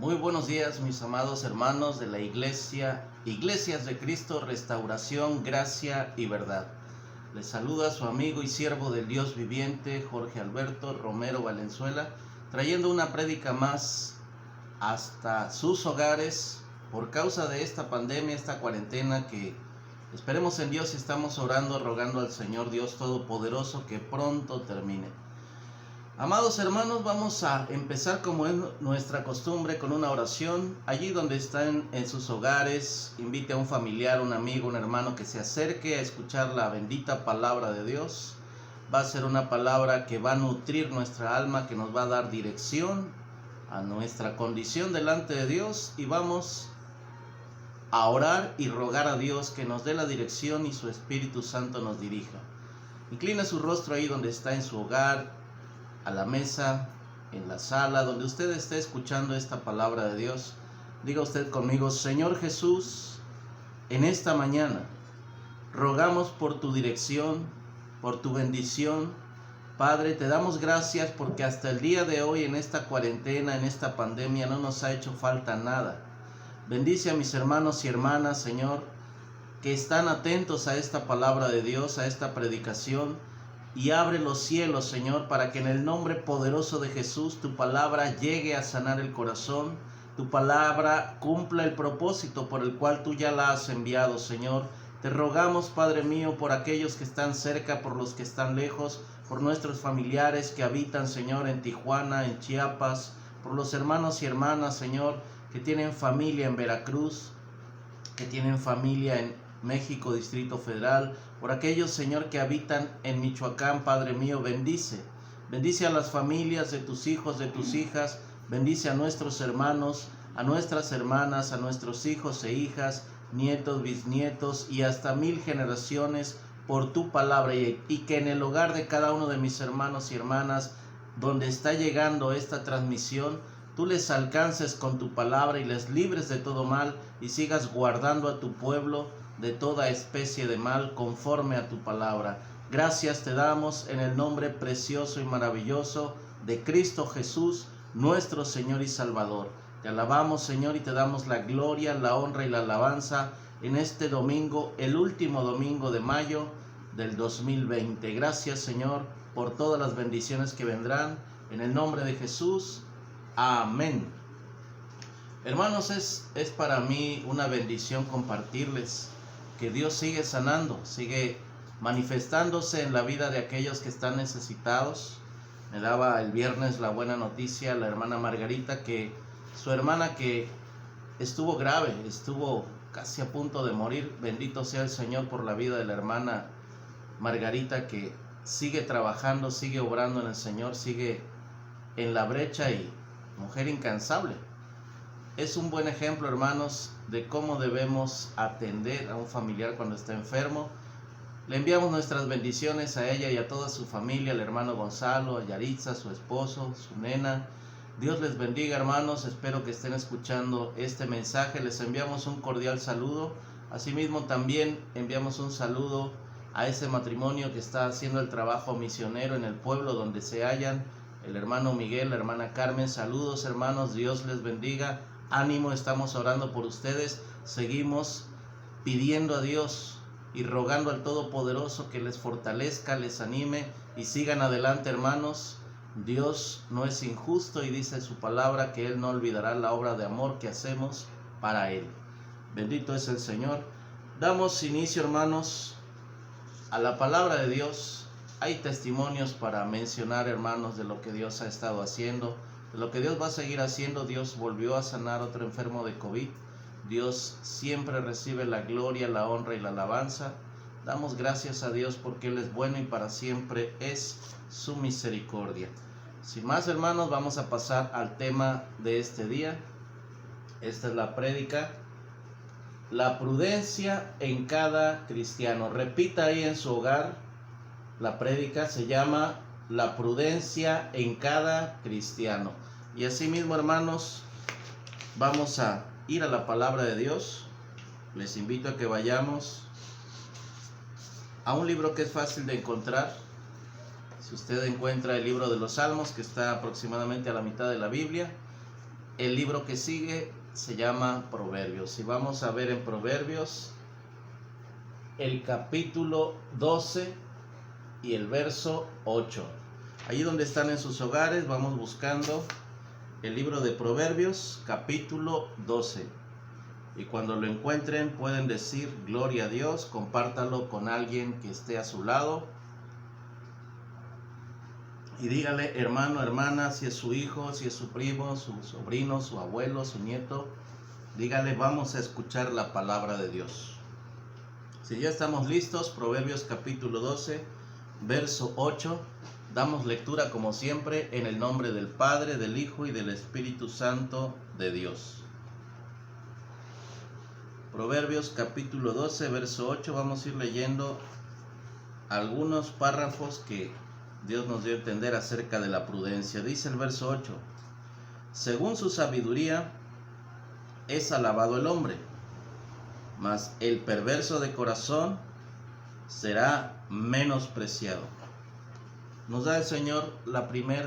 Muy buenos días, mis amados hermanos de la Iglesias de Cristo, Restauración, Gracia y Verdad. Les saluda su amigo y siervo del Dios viviente, Jorge Alberto Romero Valenzuela, trayendo una prédica más hasta sus hogares por causa de esta pandemia, esta cuarentena que esperemos en Dios y estamos orando, rogando al Señor Dios Todopoderoso que pronto termine. Amados hermanos, vamos a empezar como es nuestra costumbre con una oración. Allí donde están en sus hogares, invite a un familiar, un amigo, un hermano que se acerque a escuchar la bendita palabra de Dios. Va a ser una palabra que va a nutrir nuestra alma, que nos va a dar dirección a nuestra condición delante de Dios, y vamos a orar y rogar a Dios que nos dé la dirección y su Espíritu Santo nos dirija. Inclina su rostro ahí donde está en su hogar, a la mesa, en la sala, donde usted esté escuchando esta palabra de Dios. Diga usted conmigo: Señor Jesús, en esta mañana rogamos por tu dirección, por tu bendición. Padre, te damos gracias porque hasta el día de hoy, en esta cuarentena, en esta pandemia, no nos ha hecho falta nada. Bendice a mis hermanos y hermanas, Señor, que están atentos a esta palabra de Dios, a esta predicación, y abre los cielos, Señor, para que en el nombre poderoso de Jesús tu palabra llegue a sanar el corazón, tu palabra cumpla el propósito por el cual tú ya la has enviado, Señor. Te rogamos, Padre mío, por aquellos que están cerca, por los que están lejos, por nuestros familiares que habitan, Señor, en Tijuana, en Chiapas, por los hermanos y hermanas, Señor, que tienen familia en Veracruz, que tienen familia en México, Distrito Federal, por aquellos, Señor, que habitan en Michoacán. Padre mío, bendice a las familias de tus hijos, de tus hijas, bendice a nuestros hermanos, a nuestras hermanas, a nuestros hijos e hijas, nietos, bisnietos y hasta 1000 generaciones por tu palabra, y que en el hogar de cada uno de mis hermanos y hermanas, donde está llegando esta transmisión, tú les alcances con tu palabra y les libres de todo mal, y sigas guardando a tu pueblo de toda especie de mal conforme a tu palabra. Gracias te damos en el nombre precioso y maravilloso de Cristo Jesús, nuestro Señor y Salvador. Te alabamos, Señor, y te damos la gloria, la honra y la alabanza en este domingo, el último domingo de mayo del 2020. Gracias, Señor, por todas las bendiciones que vendrán. En el nombre de Jesús. Amén. Hermanos, es para mí una bendición compartirles que Dios sigue sanando, sigue manifestándose en la vida de aquellos que están necesitados. Me daba el viernes la buena noticia la hermana Margarita, que su hermana, que estuvo grave, estuvo casi a punto de morir. Bendito sea el Señor por la vida de la hermana Margarita, que sigue trabajando, sigue obrando en el Señor, sigue en la brecha, y mujer incansable. Es un buen ejemplo, hermanos, de cómo debemos atender a un familiar cuando está enfermo. Le enviamos nuestras bendiciones a ella y a toda su familia, al hermano Gonzalo, a Yaritza, su esposo, su nena. Dios les bendiga, hermanos. Espero que estén escuchando este mensaje. Les enviamos un cordial saludo. Asimismo, también enviamos un saludo a ese matrimonio que está haciendo el trabajo misionero en el pueblo donde se hallan, el hermano Miguel, la hermana Carmen. Saludos, hermanos, Dios les bendiga. Ánimo, estamos orando por ustedes. Seguimos pidiendo a Dios y rogando al Todopoderoso que les fortalezca, les anime y sigan adelante, hermanos. Dios no es injusto y dice su palabra que Él no olvidará la obra de amor que hacemos para Él. Bendito es el Señor. Damos inicio, hermanos, a la palabra de Dios. Hay testimonios para mencionar, hermanos, de lo que Dios ha estado haciendo, de lo que Dios va a seguir haciendo. Dios volvió a sanar a otro enfermo de COVID. Dios siempre recibe la gloria, la honra y la alabanza. Damos gracias a Dios porque Él es bueno y para siempre es su misericordia. Sin más, hermanos, vamos a pasar al tema de este día. Esta es la prédica: la prudencia en cada cristiano. Repita ahí en su hogar. La prédica se llama la prudencia en cada cristiano. Y así mismo, hermanos, vamos a ir a la palabra de Dios. Les invito a que vayamos a un libro que es fácil de encontrar. Si usted encuentra el libro de los Salmos, que está aproximadamente a la mitad de la Biblia, el libro que sigue se llama Proverbios. Y vamos a ver en Proverbios el capítulo 12 y el verso 8. Allí donde están en sus hogares, vamos buscando el libro de Proverbios, capítulo 12. Y cuando lo encuentren pueden decir gloria a Dios, compártalo con alguien que esté a su lado. Y dígale, hermano, hermana, si es su hijo, si es su primo, su sobrino, su abuelo, su nieto, dígale, vamos a escuchar la palabra de Dios. Si ya estamos listos, Proverbios capítulo 12, verso 8, damos lectura como siempre en el nombre del Padre, del Hijo y del Espíritu Santo de Dios. Proverbios capítulo 12, verso 8, vamos a ir leyendo algunos párrafos que Dios nos dio a entender acerca de la prudencia. Dice el verso 8: según su sabiduría es alabado el hombre, mas el perverso de corazón será menospreciado. Nos da el Señor la primer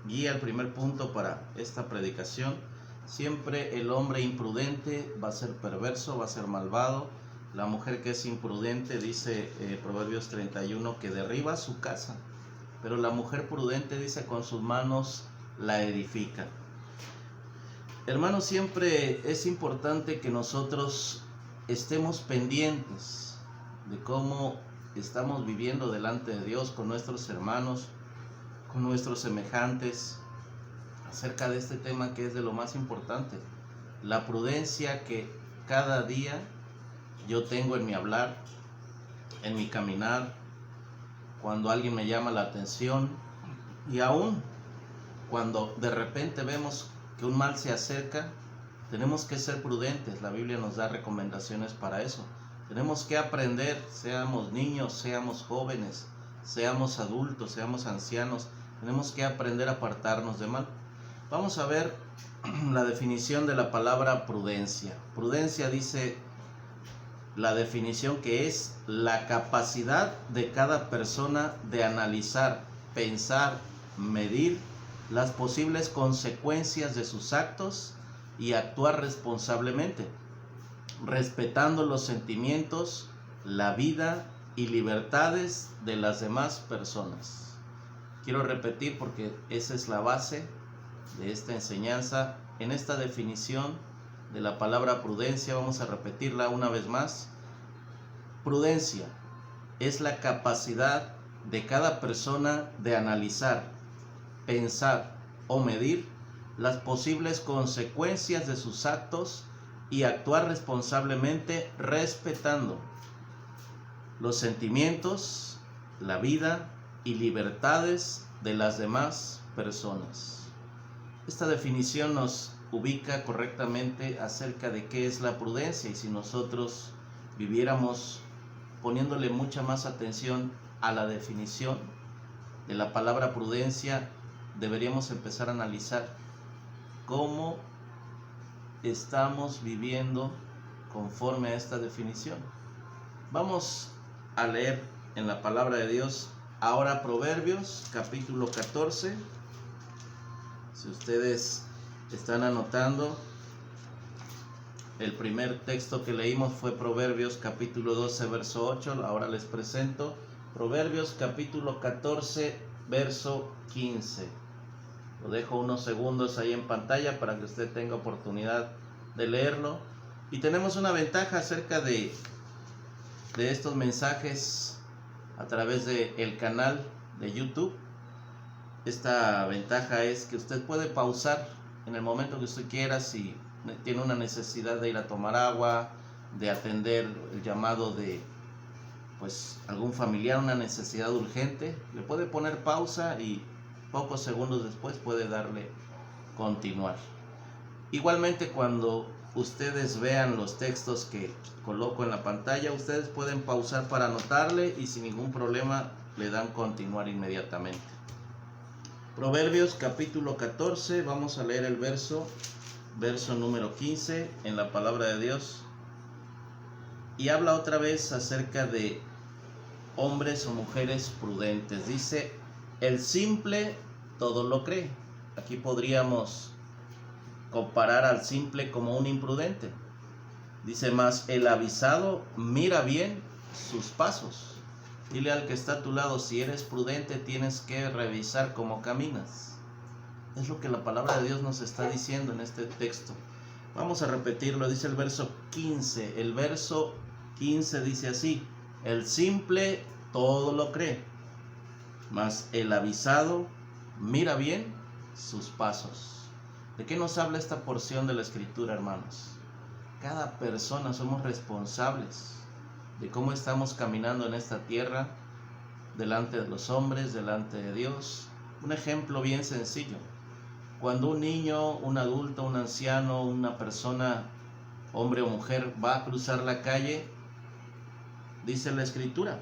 guía, el primer punto para esta predicación. Siempre el hombre imprudente va a ser perverso, va a ser malvado. La mujer que es imprudente, dice Proverbios 31, que derriba su casa. Pero la mujer prudente, dice, con sus manos la edifica. Hermanos, siempre es importante que nosotros estemos pendientes de cómo estamos viviendo delante de Dios con nuestros hermanos, con nuestros semejantes, acerca de este tema que es de lo más importante. La prudencia que cada día yo tengo en mi hablar, en mi caminar, cuando alguien me llama la atención, y aún cuando de repente vemos que un mal se acerca, tenemos que ser prudentes. La Biblia nos da recomendaciones para eso. Tenemos que aprender, seamos niños, seamos jóvenes, seamos adultos, seamos ancianos, tenemos que aprender a apartarnos de mal. Vamos a ver la definición de la palabra prudencia. Prudencia, dice la definición, que es la capacidad de cada persona de analizar, pensar, medir las posibles consecuencias de sus actos y actuar responsablemente, respetando los sentimientos, la vida y libertades de las demás personas. Quiero repetir porque esa es la base de esta enseñanza. En esta definición de la palabra prudencia, vamos a repetirla una vez más. Prudencia es la capacidad de cada persona de analizar, pensar o medir las posibles consecuencias de sus actos y actuar responsablemente, respetando los sentimientos, la vida y libertades de las demás personas. Esta definición nos ubica correctamente acerca de qué es la prudencia, y si nosotros viviéramos poniéndole mucha más atención a la definición de la palabra prudencia, deberíamos empezar a analizar cómo estamos viviendo conforme a esta definición. Vamos a leer en la palabra de Dios ahora Proverbios capítulo 14. Si ustedes están anotando, el primer texto que leímos fue Proverbios capítulo 12 verso 8. Ahora les presento Proverbios capítulo 14 verso 15. Lo dejo unos segundos ahí en pantalla para que usted tenga oportunidad de leerlo. Y tenemos una ventaja acerca de estos mensajes a través del canal de YouTube. Esta ventaja es que usted puede pausar en el momento que usted quiera. Si tiene una necesidad de ir a tomar agua, de atender el llamado de algún familiar, una necesidad urgente, le puede poner pausa y pocos segundos después puede darle continuar. Igualmente, cuando ustedes vean los textos que coloco en la pantalla, ustedes pueden pausar para anotarle y sin ningún problema le dan continuar inmediatamente. Proverbios capítulo 14, vamos a leer el verso número 15 en la palabra de Dios. Y habla otra vez acerca de hombres o mujeres prudentes. Dice: el simple todo lo cree. Aquí podríamos comparar al simple como un imprudente. Dice más, el avisado mira bien sus pasos. Dile al que está a tu lado, si eres prudente tienes que revisar cómo caminas. Es lo que la palabra de Dios nos está diciendo en este texto. Vamos a repetirlo, dice el verso 15. El verso 15 dice así, el simple todo lo cree, mas el avisado mira bien sus pasos. ¿De qué nos habla esta porción de la Escritura, hermanos? Cada persona somos responsables de cómo estamos caminando en esta tierra, delante de los hombres, delante de Dios. Un ejemplo bien sencillo. Cuando un niño, un adulto, un anciano, una persona, hombre o mujer, va a cruzar la calle, dice la Escritura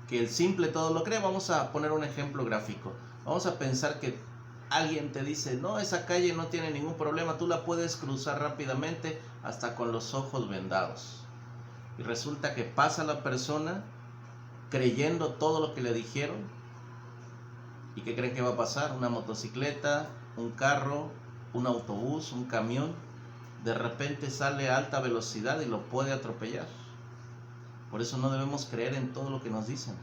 que el simple todo lo cree. Vamos a poner un ejemplo gráfico. Vamos a pensar que alguien te dice, no, esa calle no tiene ningún problema, tú la puedes cruzar rápidamente hasta con los ojos vendados. Y resulta que pasa la persona creyendo todo lo que le dijeron. ¿Y qué creen que va a pasar? Una motocicleta, un carro, un autobús, un camión, de repente sale a alta velocidad y lo puede atropellar. Por eso no debemos creer en todo lo que nos dicen.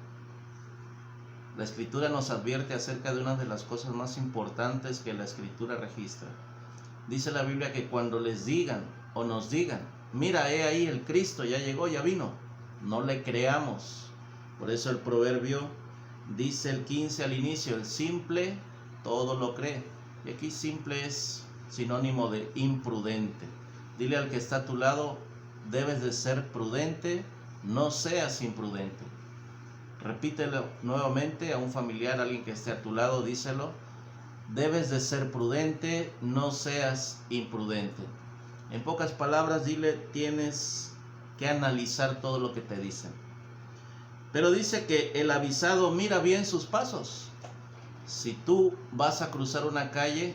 La Escritura nos advierte acerca de una de las cosas más importantes que la Escritura registra. Dice la Biblia que cuando les digan o nos digan, mira, he ahí el Cristo, ya llegó, ya vino, no le creamos. Por eso el proverbio dice el 15 al inicio, el simple todo lo cree. Y aquí simple es sinónimo de imprudente. Dile al que está a tu lado, debes de ser prudente, no seas imprudente. Repítelo nuevamente a un familiar, a alguien que esté a tu lado, díselo. Debes de ser prudente, no seas imprudente. En pocas palabras, dile, tienes que analizar todo lo que te dicen. Pero dice que el avisado mira bien sus pasos. Si tú vas a cruzar una calle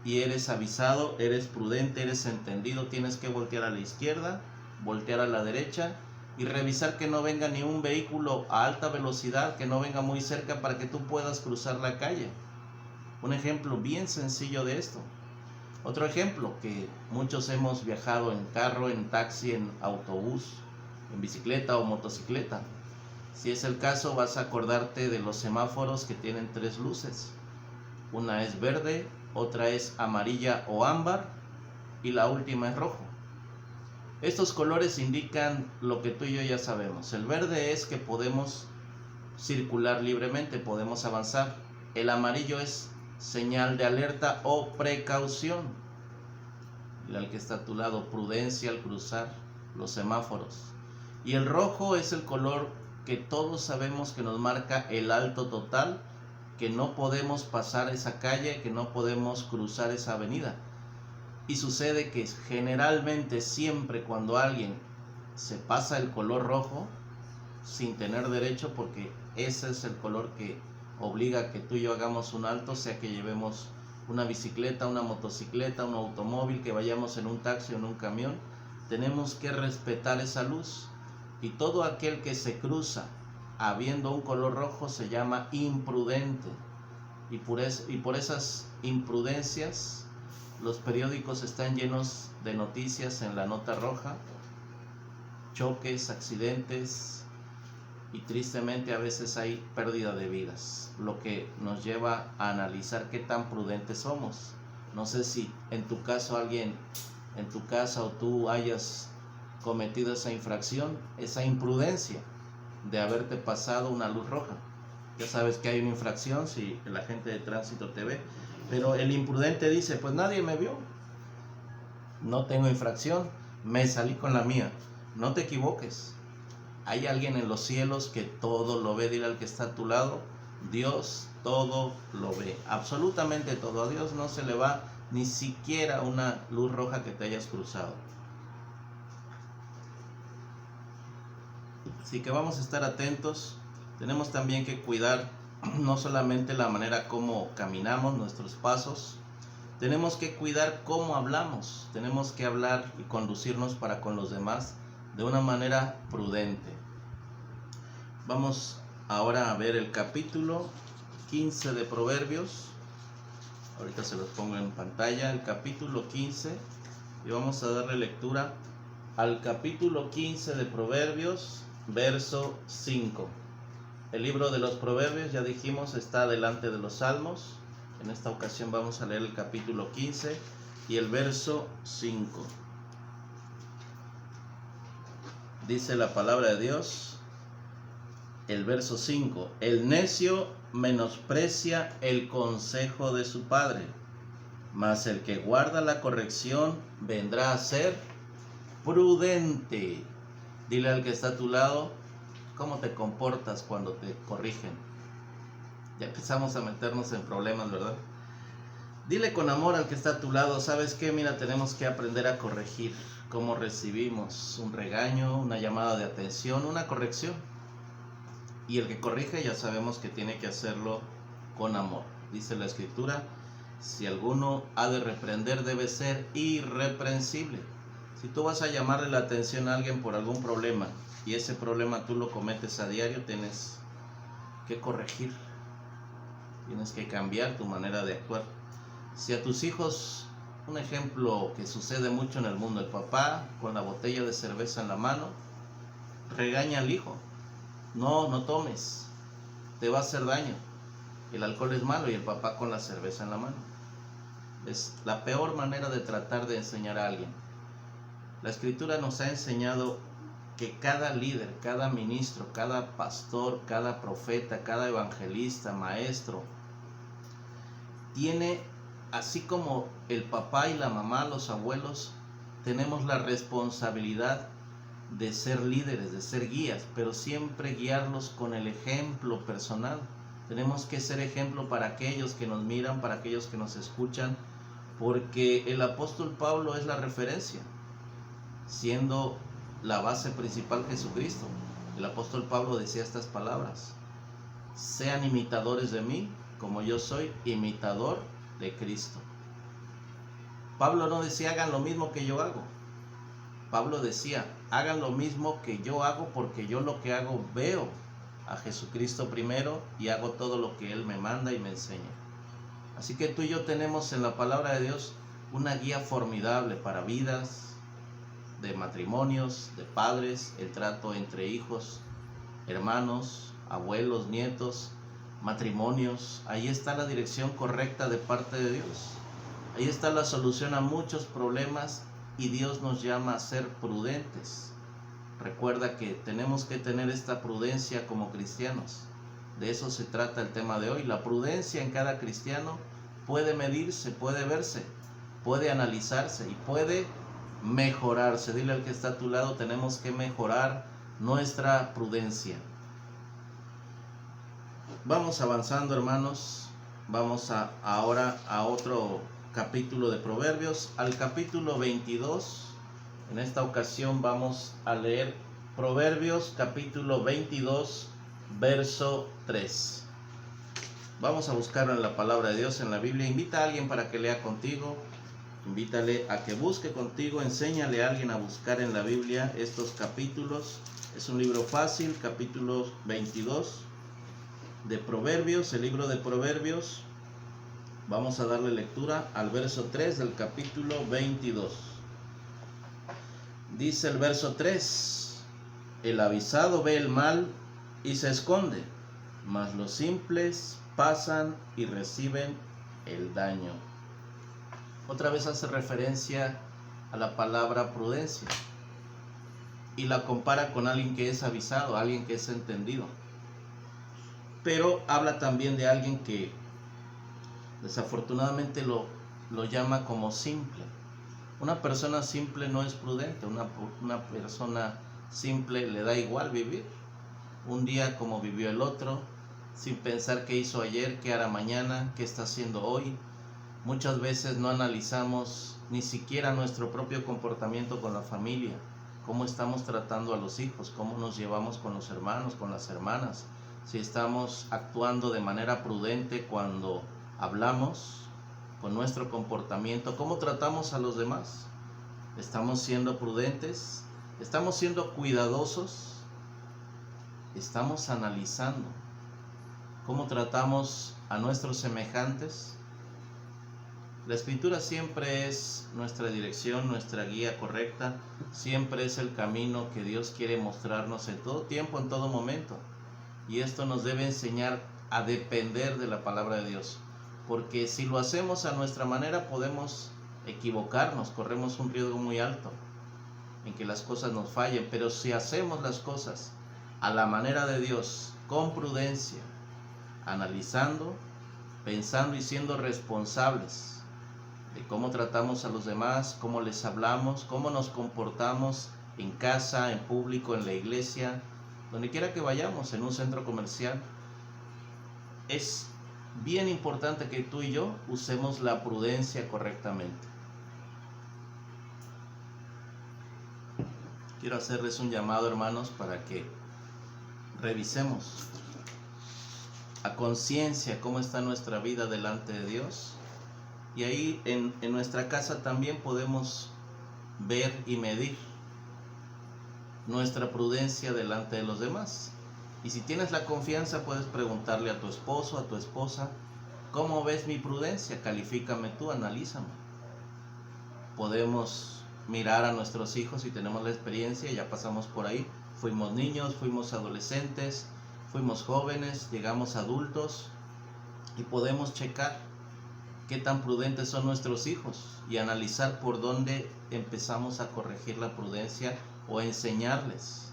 y eres avisado, eres prudente, eres entendido, tienes que voltear a la izquierda, voltear a la derecha y revisar que no venga ni un vehículo a alta velocidad, que no venga muy cerca para que tú puedas cruzar la calle. Un ejemplo bien sencillo de esto. Otro ejemplo, que muchos hemos viajado en carro, en taxi, en autobús, en bicicleta o motocicleta. Si es el caso, vas a acordarte de los semáforos que tienen 3 luces. Una es verde, otra es amarilla o ámbar y la última es rojo. Estos colores indican lo que tú y yo ya sabemos. El verde es que podemos circular libremente, podemos avanzar. El amarillo es señal de alerta o precaución. Y al que está a tu lado, prudencia al cruzar los semáforos. Y el rojo es el color que todos sabemos que nos marca el alto total, que no podemos pasar esa calle, que no podemos cruzar esa avenida. Y sucede que generalmente siempre cuando alguien se pasa el color rojo, sin tener derecho, porque ese es el color que obliga a que tú y yo hagamos un alto, sea que llevemos una bicicleta, una motocicleta, un automóvil, que vayamos en un taxi o en un camión, tenemos que respetar esa luz. Y todo aquel que se cruza habiendo un color rojo se llama imprudente. Y por esas imprudencias, los periódicos están llenos de noticias en la nota roja, choques, accidentes, y tristemente a veces hay pérdida de vidas, lo que nos lleva a analizar qué tan prudentes somos. No sé si en tu caso alguien en tu casa o tú hayas cometido esa infracción, esa imprudencia de haberte pasado una luz roja. Ya sabes que hay una infracción si el agente de tránsito te ve, pero el imprudente dice, pues nadie me vio, no tengo infracción, me salí con la mía. No te equivoques, hay alguien en los cielos que todo lo ve. Dile al que está a tu lado, Dios todo lo ve, absolutamente todo. A Dios no se le va ni siquiera una luz roja que te hayas cruzado. Así que vamos a estar atentos. Tenemos también que cuidar no solamente la manera como caminamos, nuestros pasos, tenemos que cuidar cómo hablamos. Tenemos que hablar y conducirnos para con los demás de una manera prudente. Vamos ahora a ver el capítulo 15 de Proverbios. Ahorita se los pongo en pantalla, el capítulo 15, y vamos a darle lectura al capítulo 15 de Proverbios, verso 5. El libro de los Proverbios, ya dijimos, está delante de los Salmos. En esta ocasión vamos a leer el capítulo 15 y el verso 5. Dice la palabra de Dios, el verso 5: el necio menosprecia el consejo de su padre, mas el que guarda la corrección vendrá a ser prudente. Dile al que está a tu lado, ¿cómo te comportas cuando te corrigen? Ya empezamos a meternos en problemas, ¿verdad? Dile con amor al que está a tu lado, ¿sabes qué? Mira, tenemos que aprender a corregir. ¿Cómo recibimos un regaño, una llamada de atención, una corrección? Y el que corrige ya sabemos que tiene que hacerlo con amor. Dice la Escritura, si alguno ha de reprender, debe ser irreprensible. Si tú vas a llamarle la atención a alguien por algún problema y ese problema tú lo cometes a diario, tienes que corregir. Tienes que cambiar tu manera de actuar. Si a tus hijos, un ejemplo que sucede mucho en el mundo, el papá con la botella de cerveza en la mano, regaña al hijo. No tomes, te va a hacer daño. El alcohol es malo y el papá con la cerveza en la mano. Es la peor manera de tratar de enseñar a alguien. La Escritura nos ha enseñado que cada líder, cada ministro, cada pastor, cada profeta, cada evangelista, maestro, tiene, así como el papá y la mamá, los abuelos, tenemos la responsabilidad de ser líderes, de ser guías, pero siempre guiarlos con el ejemplo personal. Tenemos que ser ejemplo para aquellos que nos miran, para aquellos que nos escuchan, porque el apóstol Pablo es la referencia, siendo la base principal Jesucristo. El apóstol Pablo decía estas palabras: sean imitadores de mí, como yo soy imitador de Cristo. Pablo no decía hagan lo mismo que yo hago. Pablo decía hagan lo mismo que yo hago, porque yo lo que hago veo a Jesucristo primero y hago todo lo que Él me manda y me enseña. Así que tú y yo tenemos en la palabra de Dios una guía formidable para vidas, de matrimonios, de padres, el trato entre hijos, hermanos, abuelos, nietos, matrimonios. Ahí está la dirección correcta de parte de Dios. Ahí está la solución a muchos problemas y Dios nos llama a ser prudentes. Recuerda que tenemos que tener esta prudencia como cristianos. De eso se trata el tema de hoy. La prudencia en cada cristiano puede medirse, puede verse, puede analizarse y puede mejorarse. Dile al que está a tu lado, tenemos que mejorar nuestra prudencia. Vamos avanzando, hermanos. Vamos ahora a otro capítulo de Proverbios, al capítulo 22. En esta ocasión vamos a leer Proverbios capítulo 22, verso 3. Vamos a buscarlo en la palabra de Dios, en la Biblia. Invita a alguien para que lea contigo. Invítale a que busque contigo. Enséñale a alguien a buscar en la Biblia estos capítulos. Es un libro fácil, capítulo 22 de Proverbios, el libro de Proverbios. Vamos a darle lectura al verso 3 del capítulo 22. Dice el verso 3: el avisado ve el mal y se esconde, mas los simples pasan y reciben el daño. Otra vez hace referencia a la palabra prudencia y la compara con alguien que es avisado, alguien que es entendido. Pero habla también de alguien que desafortunadamente lo llama como simple. Una persona simple no es prudente. Una persona simple le da igual vivir un día como vivió el otro, sin pensar qué hizo ayer, qué hará mañana, qué está haciendo hoy. Muchas veces no analizamos ni siquiera nuestro propio comportamiento con la familia, cómo estamos tratando a los hijos, cómo nos llevamos con los hermanos, con las hermanas, si estamos actuando de manera prudente cuando hablamos, con nuestro comportamiento, cómo tratamos a los demás. ¿Estamos siendo prudentes? ¿Estamos siendo cuidadosos? ¿Estamos analizando cómo tratamos a nuestros semejantes? La Escritura siempre es nuestra dirección, nuestra guía correcta, siempre es el camino que Dios quiere mostrarnos en todo tiempo, en todo momento. Y esto nos debe enseñar a depender de la palabra de Dios, porque si lo hacemos a nuestra manera podemos equivocarnos, corremos un riesgo muy alto en que las cosas nos fallen, pero si hacemos las cosas a la manera de Dios, con prudencia, analizando, pensando y siendo responsables de cómo tratamos a los demás, cómo les hablamos, cómo nos comportamos en casa, en público, en la iglesia, donde quiera que vayamos, en un centro comercial, es bien importante que tú y yo usemos la prudencia correctamente. Quiero hacerles un llamado, hermanos, para que revisemos a conciencia cómo está nuestra vida delante de Dios. Y ahí en nuestra casa también podemos ver y medir nuestra prudencia delante de los demás. Y si tienes la confianza, puedes preguntarle a tu esposo, a tu esposa: ¿cómo ves mi prudencia? Califícame tú, analízame. Podemos mirar a nuestros hijos si tenemos la experiencia, ya pasamos por ahí. Fuimos niños, fuimos adolescentes, fuimos jóvenes, llegamos adultos, y podemos checar qué tan prudentes son nuestros hijos y analizar por dónde empezamos a corregir la prudencia o enseñarles.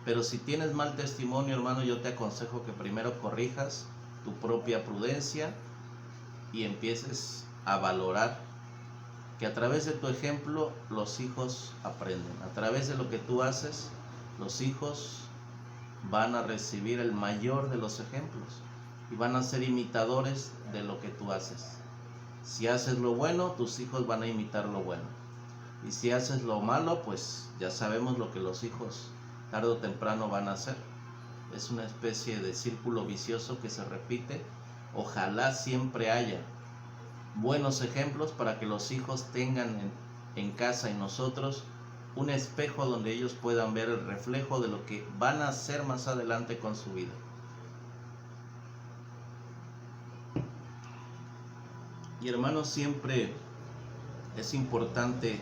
Pero si tienes mal testimonio, hermano, yo te aconsejo que primero corrijas tu propia prudencia y empieces a valorar que a través de tu ejemplo los hijos aprenden. A través de lo que tú haces, los hijos van a recibir el mayor de los ejemplos y van a ser imitadores de lo que tú haces. Si haces lo bueno, tus hijos van a imitar lo bueno. Y si haces lo malo, pues ya sabemos lo que los hijos tarde o temprano van a hacer. Es una especie de círculo vicioso que se repite. Ojalá siempre haya buenos ejemplos para que los hijos tengan en casa y nosotros un espejo donde ellos puedan ver el reflejo de lo que van a hacer más adelante con su vida. Y hermanos, siempre es importante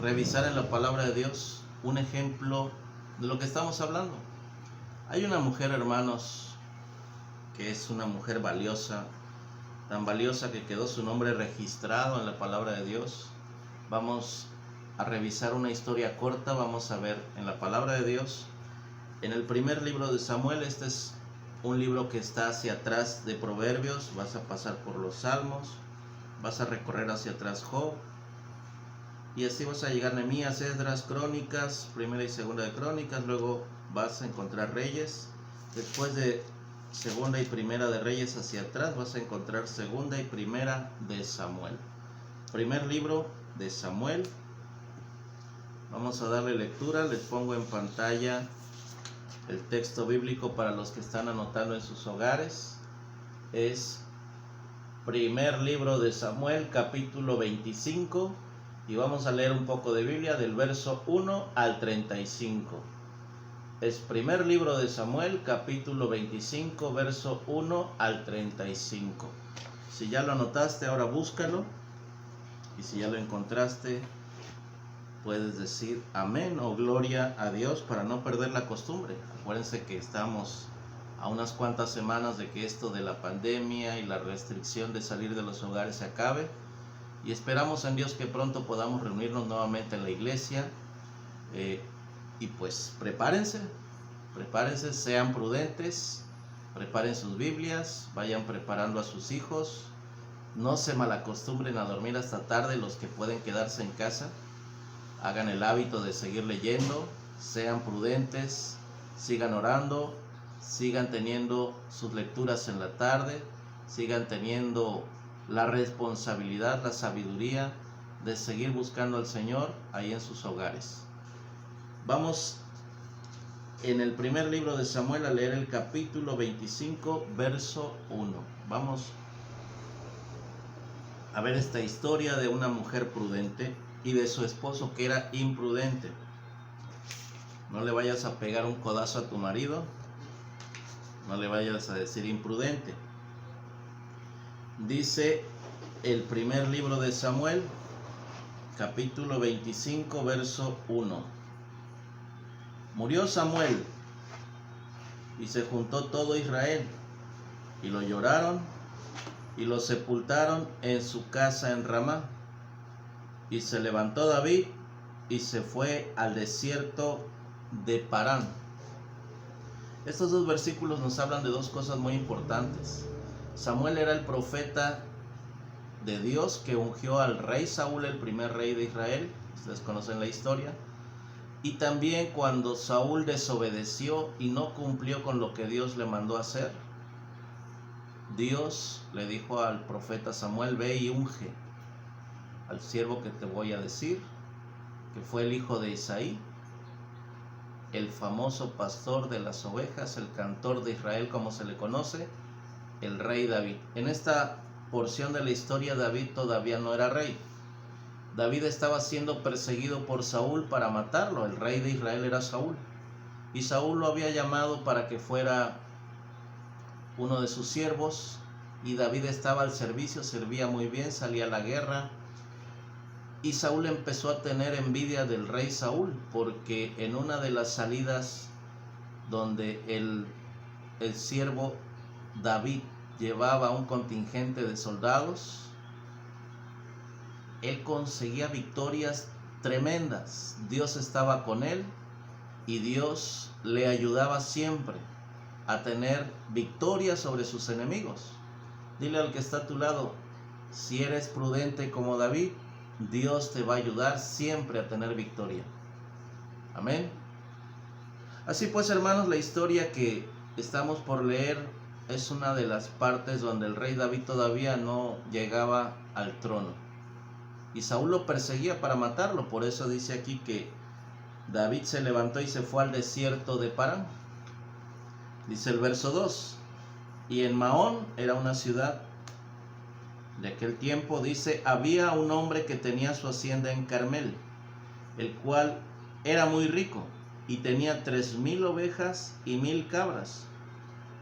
revisar en la palabra de Dios un ejemplo de lo que estamos hablando. Hay una mujer, hermanos, que es una mujer valiosa, tan valiosa que quedó su nombre registrado en la palabra de Dios. Vamos a revisar una historia corta, vamos a ver en la palabra de Dios, en el primer libro de Samuel. Este es un libro que está hacia atrás de Proverbios, vas a pasar por los Salmos, vas a recorrer hacia atrás Job, y así vas a llegar a Nehemías, Esdras, Crónicas, primera y segunda de Crónicas, luego vas a encontrar Reyes, después de segunda y primera de Reyes hacia atrás vas a encontrar segunda y primera de Samuel. Primer libro de Samuel. Vamos a darle lectura, les pongo en pantalla el texto bíblico para los que están anotando en sus hogares. Es primer libro de Samuel, capítulo 25, y vamos a leer un poco de Biblia del verso 1 al 35. Es primer libro de Samuel, capítulo 25, verso 1 al 35. Si ya lo anotaste, ahora búscalo, y si ya lo encontraste, puedes decir amén o gloria a Dios para no perder la costumbre. Acuérdense que estamos a unas cuantas semanas de que esto de la pandemia y la restricción de salir de los hogares se acabe, y esperamos en Dios que pronto podamos reunirnos nuevamente en la iglesia. Y pues prepárense, sean prudentes, preparen sus Biblias, vayan preparando a sus hijos, no se malacostumbren a dormir hasta tarde los que pueden quedarse en casa. Hagan el hábito de seguir leyendo, sean prudentes, sigan orando, sigan teniendo sus lecturas en la tarde, sigan teniendo la responsabilidad, la sabiduría de seguir buscando al Señor ahí en sus hogares. Vamos en el primer libro de Samuel a leer el capítulo 25, verso 1. Vamos a ver esta historia de una mujer prudente y de su esposo que era imprudente. No le vayas a pegar un codazo a tu marido, no le vayas a decir imprudente. Dice el primer libro de Samuel, capítulo 25, verso 1. Murió Samuel y se juntó todo Israel y lo lloraron y lo sepultaron en su casa en Ramá. Y se levantó David y se fue al desierto de Parán. Estos dos versículos nos hablan de dos cosas muy importantes. Samuel era el profeta de Dios que ungió al rey Saúl, el primer rey de Israel. Ustedes conocen la historia. Y también cuando Saúl desobedeció y no cumplió con lo que Dios le mandó hacer, Dios le dijo al profeta Samuel: ve y unge al siervo que te voy a decir, que fue el hijo de Isaí, el famoso pastor de las ovejas, el cantor de Israel como se le conoce, el rey David. En esta porción de la historia David todavía no era rey. David estaba siendo perseguido por Saúl para matarlo. El rey de Israel era Saúl. Y Saúl lo había llamado para que fuera uno de sus siervos. Y David estaba al servicio, servía muy bien, salía a la guerra. Y Saúl empezó a tener envidia del rey Saúl, porque en una de las salidas donde el siervo David llevaba un contingente de soldados, él conseguía victorias tremendas. Dios estaba con él y Dios le ayudaba siempre a tener victorias sobre sus enemigos. Dile al que está a tu lado: si eres prudente como David, Dios te va a ayudar siempre a tener victoria. Amén. Así pues, hermanos, la historia que estamos por leer es una de las partes donde el rey David todavía no llegaba al trono. Y Saúl lo perseguía para matarlo. Por eso dice aquí que David se levantó y se fue al desierto de Parán. Dice el verso 2. Y en Maón, era una ciudad de aquel tiempo, dice: había un hombre que tenía su hacienda en Carmel, el cual era muy rico y tenía 3,000 ovejas y 1,000 cabras.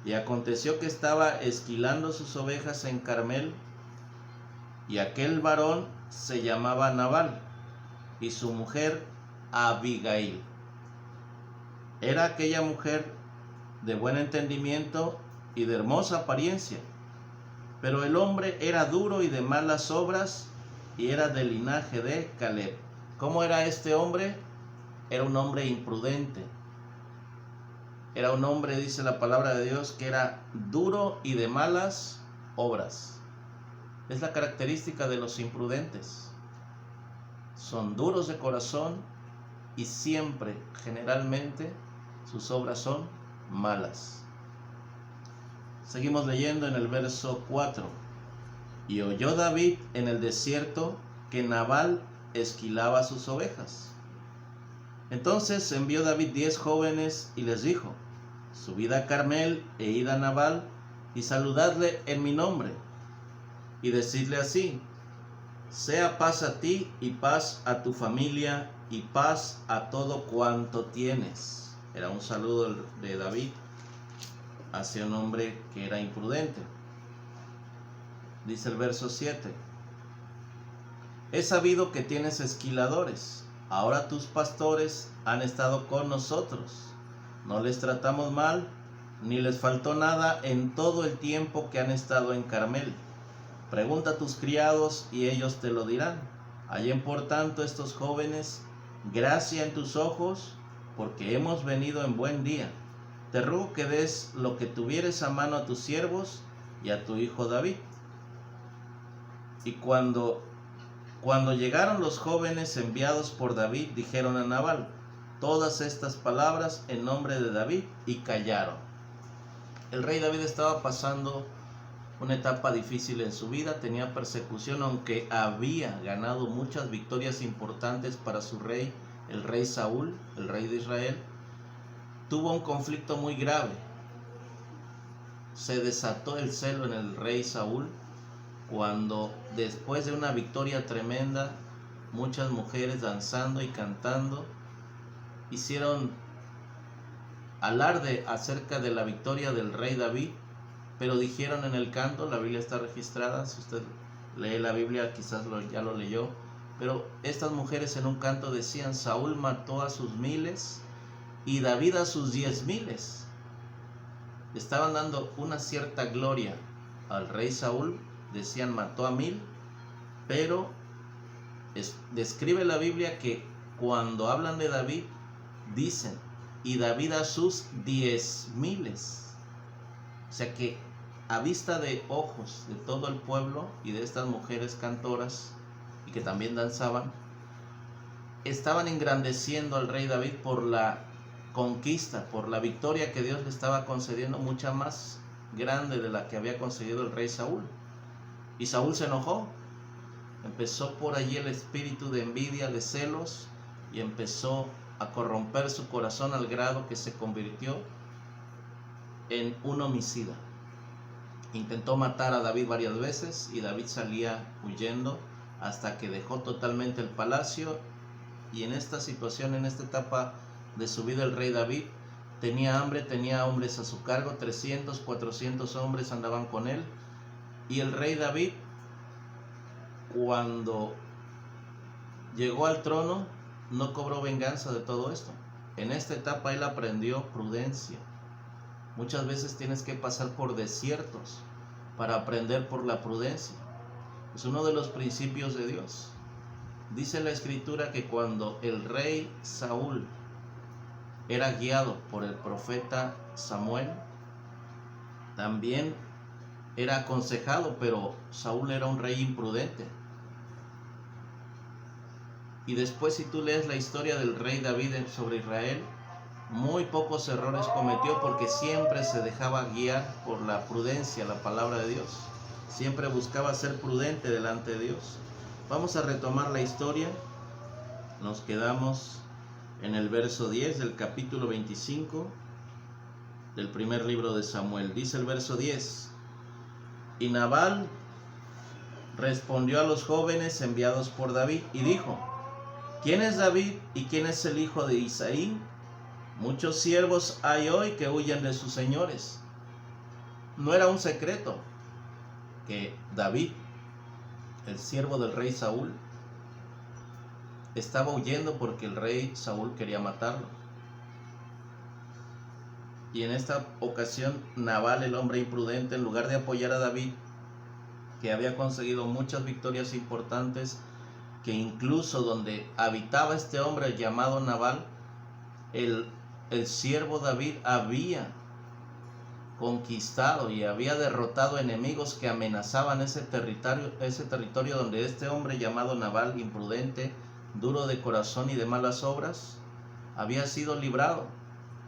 Y aconteció que estaba esquilando sus ovejas en Carmel, y aquel varón se llamaba Nabal, y su mujer Abigail. Era aquella mujer de buen entendimiento y de hermosa apariencia, pero el hombre era duro y de malas obras, y era del linaje de Caleb. ¿Cómo era este hombre? Era un hombre imprudente. Era un hombre, dice la palabra de Dios, que era duro y de malas obras. Es la característica de los imprudentes. Son duros de corazón y siempre, generalmente, sus obras son malas. Seguimos leyendo en el verso 4. Y oyó David en el desierto que Nabal esquilaba sus ovejas. Entonces envió David 10 jóvenes y les dijo: subid a Carmel e id a Nabal y saludadle en mi nombre, y decidle así: sea paz a ti y paz a tu familia y paz a todo cuanto tienes. Era un saludo de David hacia un hombre que era imprudente. Dice el verso 7: he sabido que tienes esquiladores. Ahora tus pastores han estado con nosotros. No les tratamos mal, ni les faltó nada en todo el tiempo que han estado en Carmel. Pregunta a tus criados y ellos te lo dirán. Hallen por tanto estos jóvenes gracia en tus ojos, porque hemos venido en buen día. Te ruego que des lo que tuvieres a mano a tus siervos y a tu hijo David. Y cuando llegaron los jóvenes enviados por David, dijeron a Nabal todas estas palabras en nombre de David, y callaron. El rey David estaba pasando una etapa difícil en su vida, tenía persecución, aunque había ganado muchas victorias importantes para su rey, el rey Saúl, el rey de Israel. Tuvo un conflicto muy grave. Se desató el celo en el rey Saúl cuando, después de una victoria tremenda, muchas mujeres danzando y cantando hicieron alarde acerca de la victoria del rey David, pero dijeron en el canto, la Biblia está registrada, si usted lee la Biblia, quizás ya lo leyó, pero estas mujeres en un canto decían: Saúl mató a sus 1000 y David a sus 10,000. Estaban dando una cierta gloria al rey Saúl, decían mató a 1000, pero describe la Biblia que cuando hablan de David, dicen y David a sus 10,000. O sea que a vista de ojos de todo el pueblo y de estas mujeres cantoras y que también danzaban, estaban engrandeciendo al rey David por la conquista, por la victoria que Dios le estaba concediendo, mucha más grande de la que había conseguido el rey Saúl. Y Saúl se enojó, empezó por allí el espíritu de envidia, de celos, y empezó a corromper su corazón al grado que se convirtió en un homicida. Intentó matar a David varias veces y David salía huyendo hasta que dejó totalmente el palacio. Y en esta situación, en esta etapa de su vida, el rey David tenía hambre, tenía hombres a su cargo, 300, 400 hombres andaban con él. Y el rey David, cuando llegó al trono, no cobró venganza de todo esto. En esta etapa él aprendió prudencia. Muchas veces tienes que pasar por desiertos para aprender por la prudencia. Es uno de los principios de Dios. Dice la escritura que cuando el rey Saúl era guiado por el profeta Samuel, también era aconsejado, pero Saúl era un rey imprudente. Y después, si tú lees la historia del rey David sobre Israel, muy pocos errores cometió porque siempre se dejaba guiar por la prudencia, la palabra de Dios. Siempre buscaba ser prudente delante de Dios. Vamos a retomar la historia. Nos quedamos en el verso 10 del capítulo 25 del primer libro de Samuel. Dice el verso 10: Y Nabal respondió a los jóvenes enviados por David y dijo: ¿Quién es David y quién es el hijo de Isaí? Muchos siervos hay hoy que huyen de sus señores. No era un secreto que David, el siervo del rey Saúl, estaba huyendo porque el rey Saúl quería matarlo. Y en esta ocasión, Nabal, el hombre imprudente, en lugar de apoyar a David, que había conseguido muchas victorias importantes, que incluso donde habitaba este hombre llamado Nabal, el siervo David había conquistado y había derrotado enemigos que amenazaban ese territorio donde este hombre llamado Nabal, imprudente, duro de corazón y de malas obras, había sido librado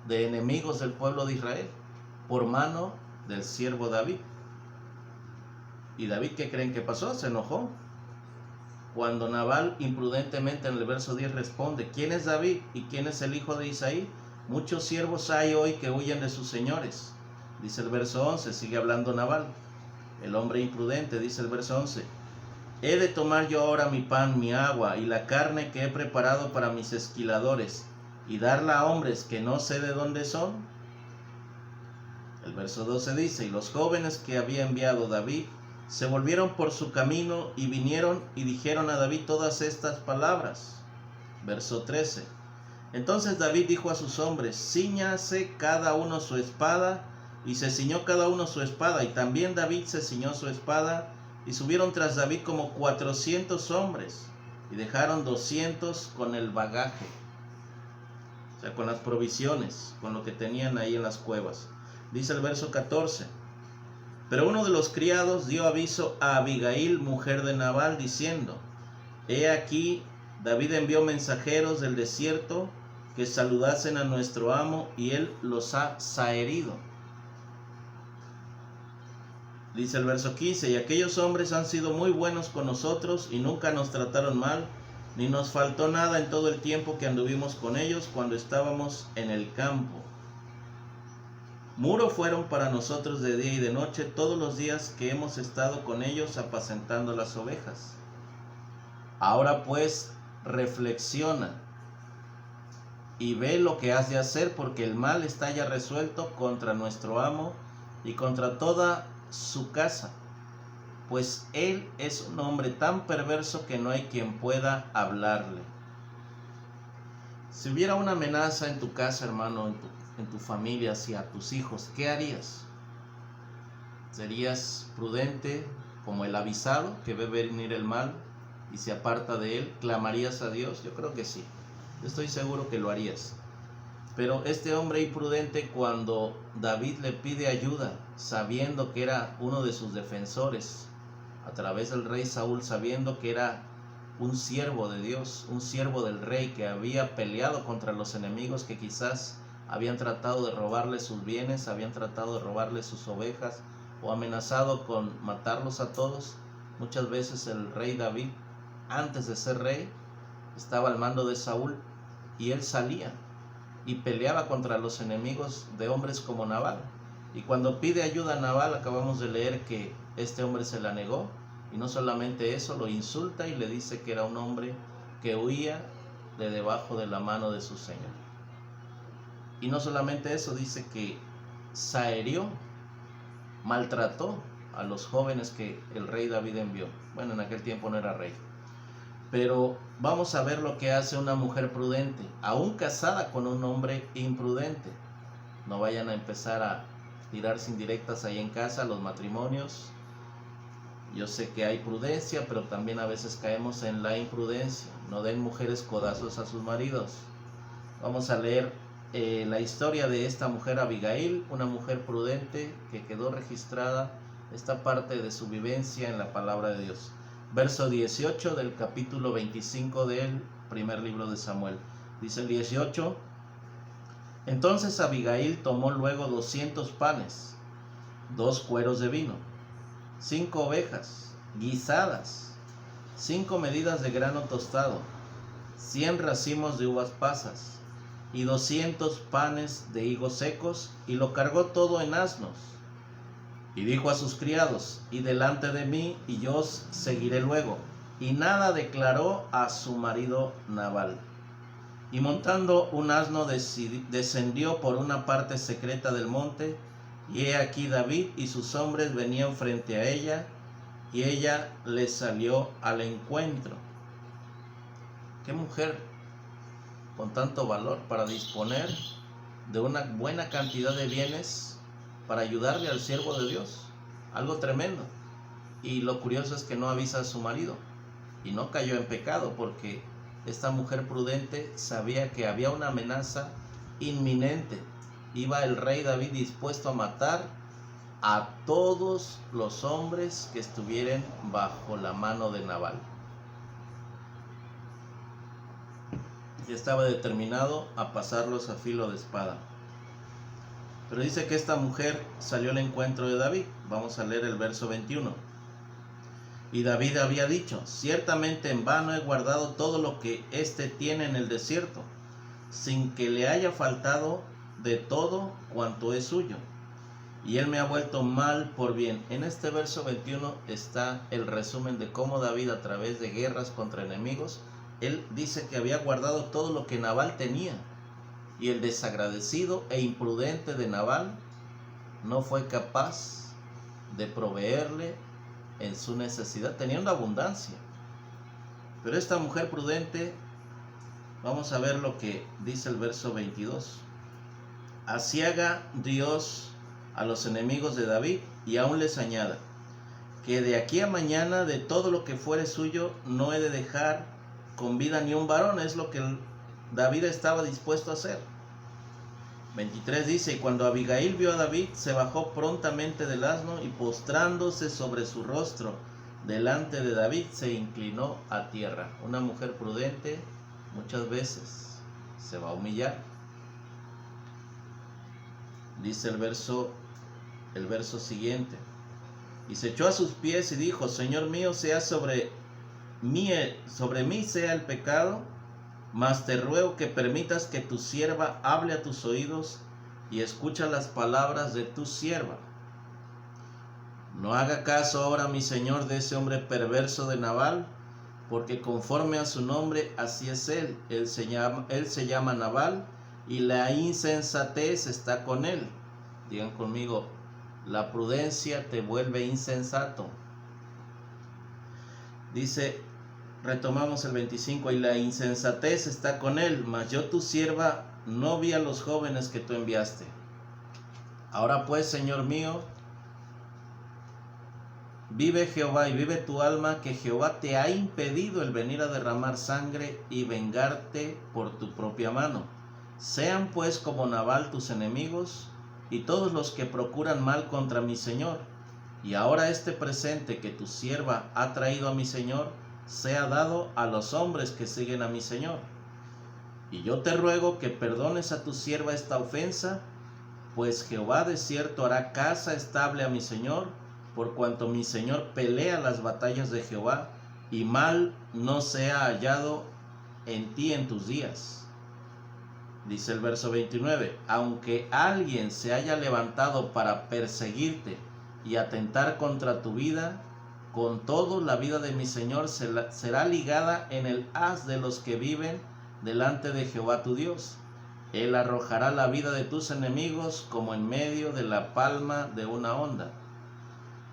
de enemigos del pueblo de Israel por mano del siervo David. ¿Y David qué creen que pasó? Se enojó. Cuando Nabal imprudentemente en el verso 10 responde: ¿Quién es David y quién es el hijo de Isaí? Muchos siervos hay hoy que huyen de sus señores. Dice el verso 11, sigue hablando Nabal, el hombre imprudente. Dice el verso 11: ¿He de tomar yo ahora mi pan, mi agua y la carne que he preparado para mis esquiladores y darla a hombres que no sé de dónde son? El verso 12 dice: Y los jóvenes que había enviado David se volvieron por su camino y vinieron y dijeron a David todas estas palabras. Verso 13: Entonces David dijo a sus hombres: Cíñase cada uno su espada. Y se ciñó cada uno su espada, y también David se ciñó su espada, y subieron tras David como 400 hombres, y dejaron 200 con el bagaje, o sea, con las provisiones, con lo que tenían ahí en las cuevas. Dice el verso 14: Pero uno de los criados dio aviso a Abigail, mujer de Nabal, diciendo: He aquí, David envió mensajeros del desierto que saludasen a nuestro amo, y él los ha zaherido. Dice el verso 15: Y aquellos hombres han sido muy buenos con nosotros y nunca nos trataron mal, ni nos faltó nada en todo el tiempo que anduvimos con ellos cuando estábamos en el campo. Muro fueron para nosotros de día y de noche todos los días que hemos estado con ellos apacentando las ovejas. Ahora pues reflexiona y ve lo que has de hacer, porque el mal está ya resuelto contra nuestro amo y contra toda su casa, pues él es un hombre tan perverso que no hay quien pueda hablarle. Si hubiera una amenaza en tu casa, hermano, en tu familia, hacia tus hijos, ¿qué harías? ¿Serías prudente como el avisado que ve venir el mal y se aparta de él? ¿Clamarías a Dios? Yo creo que sí. Yo estoy seguro que lo harías. Pero este hombre imprudente, cuando David le pide ayuda, sabiendo que era uno de sus defensores, a través del rey Saúl, sabiendo que era un siervo de Dios, un siervo del rey que había peleado contra los enemigos que quizás habían tratado de robarle sus bienes, habían tratado de robarle sus ovejas o amenazado con matarlos a todos. Muchas veces el rey David, antes de ser rey, estaba al mando de Saúl y él salía y peleaba contra los enemigos de hombres como Nabal. Y cuando pide ayuda a Nabal, acabamos de leer que este hombre se la negó, y no solamente eso, lo insulta y le dice que era un hombre que huía de debajo de la mano de su señor. Y no solamente eso, dice que saherió, maltrató a los jóvenes que el rey David envió. Bueno, en aquel tiempo no era rey. Pero vamos a ver lo que hace una mujer prudente, aún casada con un hombre imprudente. No vayan a empezar a tirarse indirectas ahí en casa, los matrimonios. Yo sé que hay prudencia, pero también a veces caemos en la imprudencia. No den mujeres codazos a sus maridos. Vamos a leer la historia de esta mujer Abigail, una mujer prudente que quedó registrada esta parte de su vivencia en la palabra de Dios. Verso 18 del capítulo 25 del primer libro de Samuel. Dice el 18: Entonces Abigail tomó luego 200 panes, 2 cueros de vino, 5 ovejas guisadas, 5 medidas de grano tostado, 100 racimos de uvas pasas y 200 panes de higos secos, y lo cargó todo en asnos. Y dijo a sus criados: y delante de mí, y yo os seguiré luego. Y nada declaró a su marido Nabal. Y montando un asno descendió por una parte secreta del monte, y he aquí David y sus hombres venían frente a ella, y ella les salió al encuentro. Qué mujer con tanto valor para disponer de una buena cantidad de bienes para ayudarle al siervo de Dios. Algo tremendo. Y lo curioso es que no avisa a su marido y no cayó en pecado, porque esta mujer prudente sabía que había una amenaza inminente. Iba el rey David dispuesto a matar a todos los hombres que estuvieran bajo la mano de Nabal. Y estaba determinado a pasarlos a filo de espada. Pero dice que esta mujer salió al encuentro de David. Vamos a leer el verso 21. Y David había dicho: ciertamente en vano he guardado todo lo que éste tiene en el desierto, sin que le haya faltado de todo cuanto es suyo. Y él me ha vuelto mal por bien. En este verso 21 está el resumen de cómo David, a través de guerras contra enemigos, él dice que había guardado todo lo que Nabal tenía. Y el desagradecido e imprudente de Nabal no fue capaz de proveerle en su necesidad, teniendo abundancia. Pero esta mujer prudente, vamos a ver lo que dice el verso 22. Así haga Dios a los enemigos de David, y aún les añada: que de aquí a mañana de todo lo que fuere suyo no he de dejar con vida ni un varón. Es lo que David estaba dispuesto a hacer. 23 dice: y cuando Abigail vio a David, se bajó prontamente del asno, y postrándose sobre su rostro delante de David, se inclinó a tierra. Una mujer prudente muchas veces se va a humillar. Dice el verso siguiente: y se echó a sus pies y dijo: Señor mío, sea sobre mí sea el pecado, mas te ruego que permitas que tu sierva hable a tus oídos y escucha las palabras de tu sierva. No haga caso ahora, mi señor, de ese hombre perverso de Nabal, porque conforme a su nombre así es él. Él se llama Nabal, y la insensatez está con él. Digan conmigo: la prudencia te vuelve insensato. Dice, retomamos el 25, y la insensatez está con él, mas yo tu sierva no vi a los jóvenes que tú enviaste. Ahora pues, Señor mío, vive Jehová y vive tu alma, que Jehová te ha impedido el venir a derramar sangre y vengarte por tu propia mano. Sean pues como Nabal tus enemigos y todos los que procuran mal contra mi Señor. Y ahora este presente que tu sierva ha traído a mi Señor sea dado a los hombres que siguen a mi Señor. Y yo te ruego que perdones a tu sierva esta ofensa, pues Jehová de cierto hará casa estable a mi Señor, por cuanto mi Señor pelea las batallas de Jehová, y mal no sea hallado en ti en tus días. Dice el verso 29, aunque alguien se haya levantado para perseguirte y atentar contra tu vida, con todo la vida de mi Señor será ligada en el haz de los que viven delante de Jehová tu Dios. Él arrojará la vida de tus enemigos como en medio de la palma de una onda.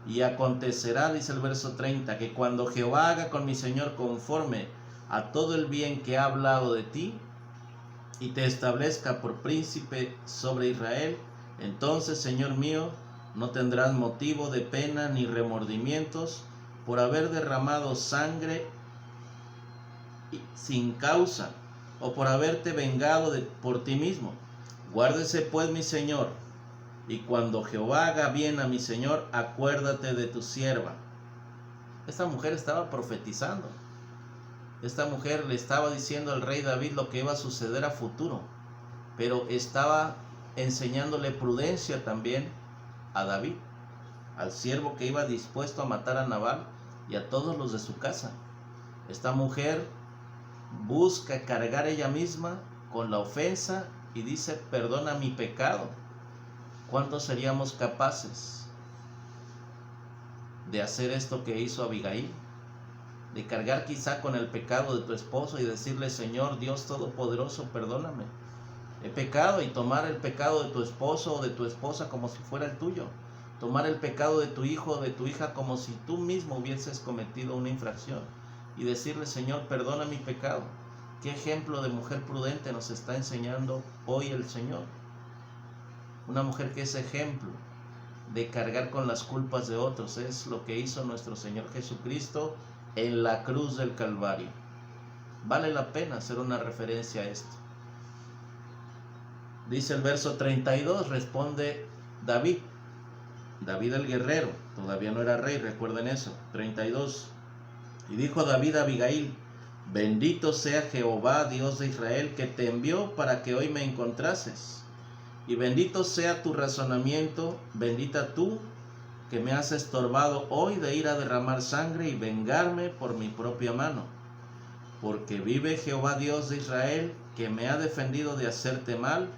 Y acontecerá, dice el verso 30, que cuando Jehová haga con mi Señor conforme a todo el bien que ha hablado de ti, y te establezca por príncipe sobre Israel, entonces, Señor mío, no tendrás motivo de pena ni remordimientos por haber derramado sangre sin causa, o por haberte vengado por ti mismo. Guárdese pues mi Señor, y cuando Jehová haga bien a mi Señor, acuérdate de tu sierva. Esta mujer estaba profetizando. Esta mujer le estaba diciendo al rey David lo que iba a suceder a futuro, pero estaba enseñándole prudencia también a David, al siervo que iba dispuesto a matar a Nabal y a todos los de su casa. Esta mujer busca cargar ella misma con la ofensa y dice, perdona mi pecado. ¿Cuántos seríamos capaces de hacer esto que hizo Abigail? De cargar quizá con el pecado de tu esposo y decirle, Señor Dios Todopoderoso, perdóname. He pecado, y tomar el pecado de tu esposo o de tu esposa como si fuera el tuyo. Tomar el pecado de tu hijo o de tu hija como si tú mismo hubieses cometido una infracción. Y decirle, Señor, perdona mi pecado. ¿Qué ejemplo de mujer prudente nos está enseñando hoy el Señor? Una mujer que es ejemplo de cargar con las culpas de otros. Es lo que hizo nuestro Señor Jesucristo en la cruz del Calvario. Vale la pena hacer una referencia a esto. Dice el verso 32, responde David el guerrero, todavía no era rey, recuerden eso. 32, y dijo David a Abigail, bendito sea Jehová, Dios de Israel, que te envió para que hoy me encontrases, y bendito sea tu razonamiento, bendita tú, que me has estorbado hoy de ir a derramar sangre y vengarme por mi propia mano. Porque vive Jehová Dios de Israel, que me ha defendido de hacerte mal,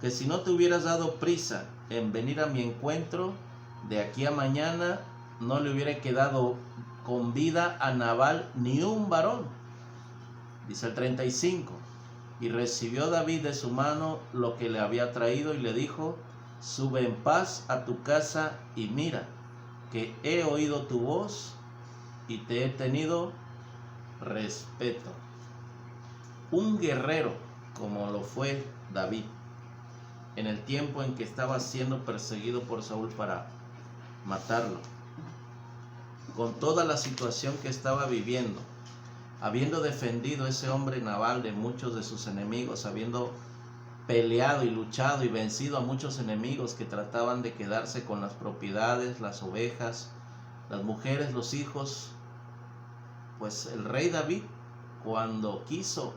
que si no te hubieras dado prisa en venir a mi encuentro, de aquí a mañana no le hubiera quedado con vida a Nabal ni un varón. Dice el 35, y recibió David de su mano lo que le había traído y le dijo, sube en paz a tu casa y mira, que he oído tu voz y te he tenido respeto. Un guerrero como lo fue David en el tiempo en que estaba siendo perseguido por Saúl para matarlo, con toda la situación que estaba viviendo, habiendo defendido ese hombre Nabal de muchos de sus enemigos, habiendo peleado y luchado y vencido a muchos enemigos que trataban de quedarse con las propiedades, las ovejas, las mujeres, los hijos. Pues el rey David, cuando quiso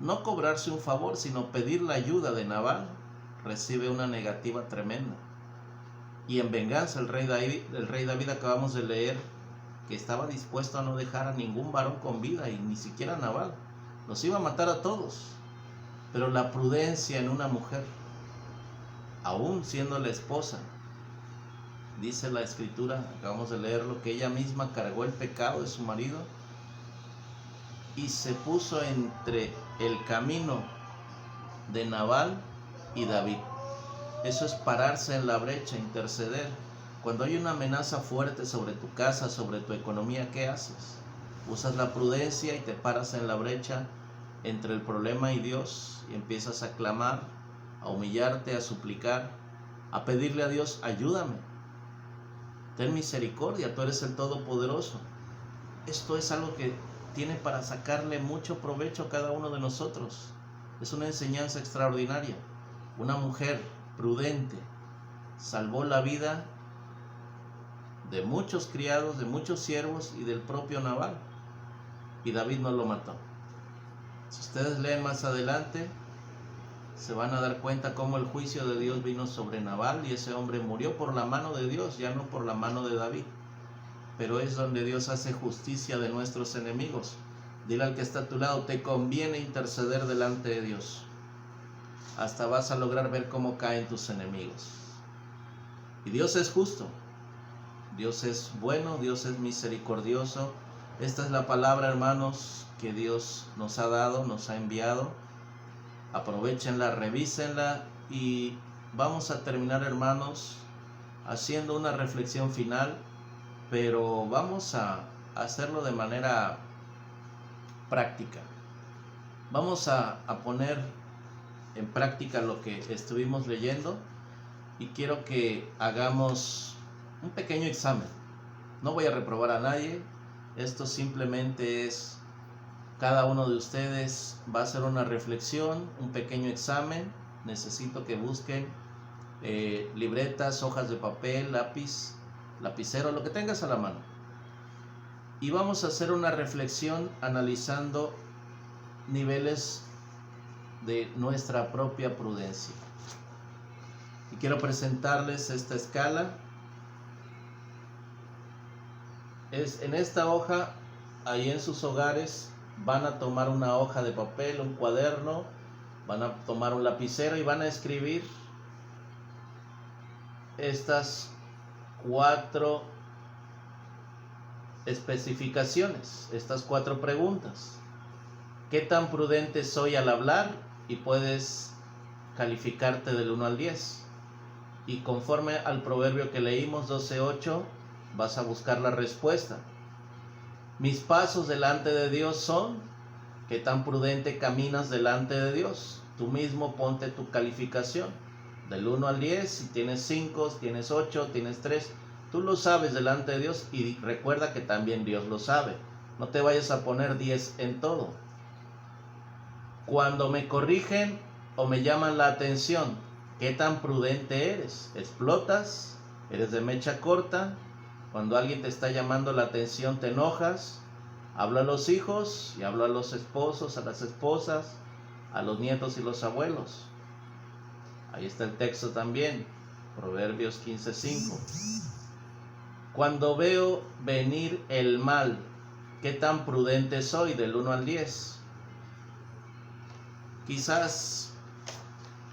no cobrarse un favor, sino pedir la ayuda de Nabal, recibe una negativa tremenda. Y en venganza el rey David acabamos de leer que estaba dispuesto a no dejar a ningún varón con vida, y ni siquiera a Nabal. Los iba a matar a todos. Pero la prudencia en una mujer, aún siendo la esposa, dice la escritura, acabamos de leerlo, que ella misma cargó el pecado de su marido y se puso entre el camino de Nabal y David. Eso es pararse en la brecha, interceder Cuando hay una amenaza fuerte sobre tu casa, sobre tu economía, ¿qué haces? Usas la prudencia y te paras en la brecha entre el problema y Dios y empiezas a clamar, a humillarte, a suplicar, a pedirle a Dios: ayúdame, ten misericordia, tú eres el Todopoderoso. Esto es algo que tiene para sacarle mucho provecho a cada uno de nosotros. Es una enseñanza extraordinaria. Una mujer prudente salvó la vida de muchos criados, de muchos siervos y del propio Nabal. Y David no lo mató. Si ustedes leen más adelante, se van a dar cuenta cómo el juicio de Dios vino sobre Nabal y ese hombre murió por la mano de Dios, ya no por la mano de David. Pero es donde Dios hace justicia de nuestros enemigos. Dile al que está a tu lado: te conviene interceder delante de Dios. Hasta vas a lograr ver cómo caen tus enemigos. Y Dios es justo, Dios es bueno, Dios es misericordioso. Esta es la palabra, hermanos, que Dios nos ha dado, nos ha enviado. Aprovéchenla, revísenla y vamos a terminar, hermanos, haciendo una reflexión final, pero vamos a hacerlo de manera práctica. Vamos a poner en práctica lo que estuvimos leyendo y quiero que hagamos un pequeño examen. No voy a reprobar a nadie, esto simplemente es: cada uno de ustedes va a hacer una reflexión, un pequeño examen. Necesito que busquen libretas, hojas de papel, lápiz, lapicero, lo que tengas a la mano. Y vamos a hacer una reflexión analizando niveles de nuestra propia prudencia. Y quiero presentarles esta escala. En esta hoja, ahí en sus hogares, van a tomar una hoja de papel, un cuaderno, van a tomar un lapicero y van a escribir estas 4 especificaciones, estas 4 preguntas. ¿Qué tan prudente soy al hablar? Y puedes calificarte del 1 al 10. Y conforme al proverbio que leímos, 12:8, vas a buscar la respuesta. Mis pasos delante de Dios son: ¿qué tan prudente caminas delante de Dios? Tú mismo ponte tu calificación del 1 al 10. Si tienes 5, si tienes 8, tienes 3, tú lo sabes delante de Dios y recuerda que también Dios lo sabe. No te vayas a poner 10 en todo. Cuando me corrigen o me llaman la atención, ¿qué tan prudente eres? ¿Explotas? ¿Eres de mecha corta? Cuando alguien te está llamando la atención, ¿te enojas? Hablo a los hijos y hablo a los esposos, a las esposas, a los nietos y los abuelos. Ahí está el texto también, Proverbios 15:5. Cuando veo venir el mal, ¿qué tan prudente soy? Del 1 al 10. Quizás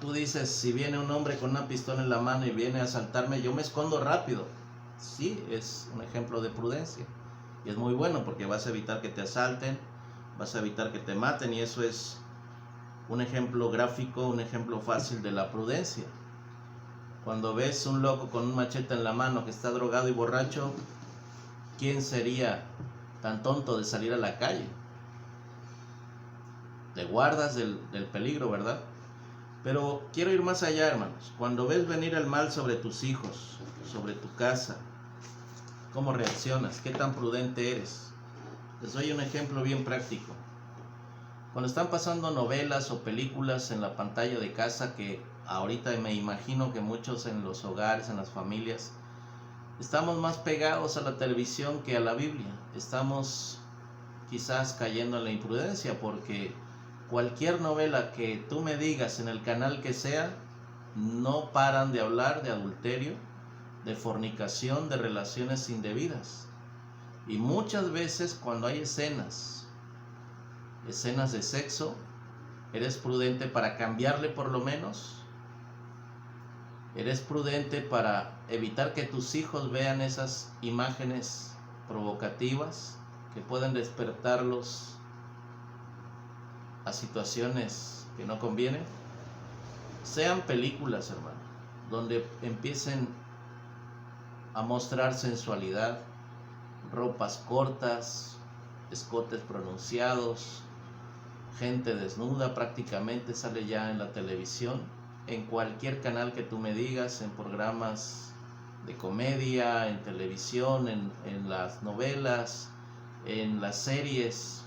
tú dices: si viene un hombre con una pistola en la mano y viene a asaltarme, yo me escondo rápido. Sí, es un ejemplo de prudencia. Y es muy bueno porque vas a evitar que te asalten, vas a evitar que te maten, y eso es un ejemplo gráfico, un ejemplo fácil de la prudencia. Cuando ves un loco con un machete en la mano que está drogado y borracho, ¿quién sería tan tonto de salir a la calle? Te guardas del peligro, ¿verdad? Pero quiero ir más allá, hermanos. Cuando ves venir el mal sobre tus hijos, sobre tu casa, ¿cómo reaccionas? ¿Qué tan prudente eres? Les doy un ejemplo bien práctico. Cuando están pasando novelas o películas en la pantalla de casa, que ahorita me imagino que muchos en los hogares, en las familias, estamos más pegados a la televisión que a la Biblia. Estamos quizás cayendo en la imprudencia porque cualquier novela que tú me digas en el canal que sea, no paran de hablar de adulterio, de fornicación, de relaciones indebidas. Y muchas veces cuando hay escenas de sexo, ¿eres prudente para cambiarle por lo menos? ¿Eres prudente para evitar que tus hijos vean esas imágenes provocativas que pueden despertarlos a situaciones que no convienen? Sean películas, hermano, donde empiecen a mostrar sensualidad, ropas cortas, escotes pronunciados, gente desnuda prácticamente sale ya en la televisión, en cualquier canal que tú me digas, en programas de comedia, en televisión, en las novelas, en las series.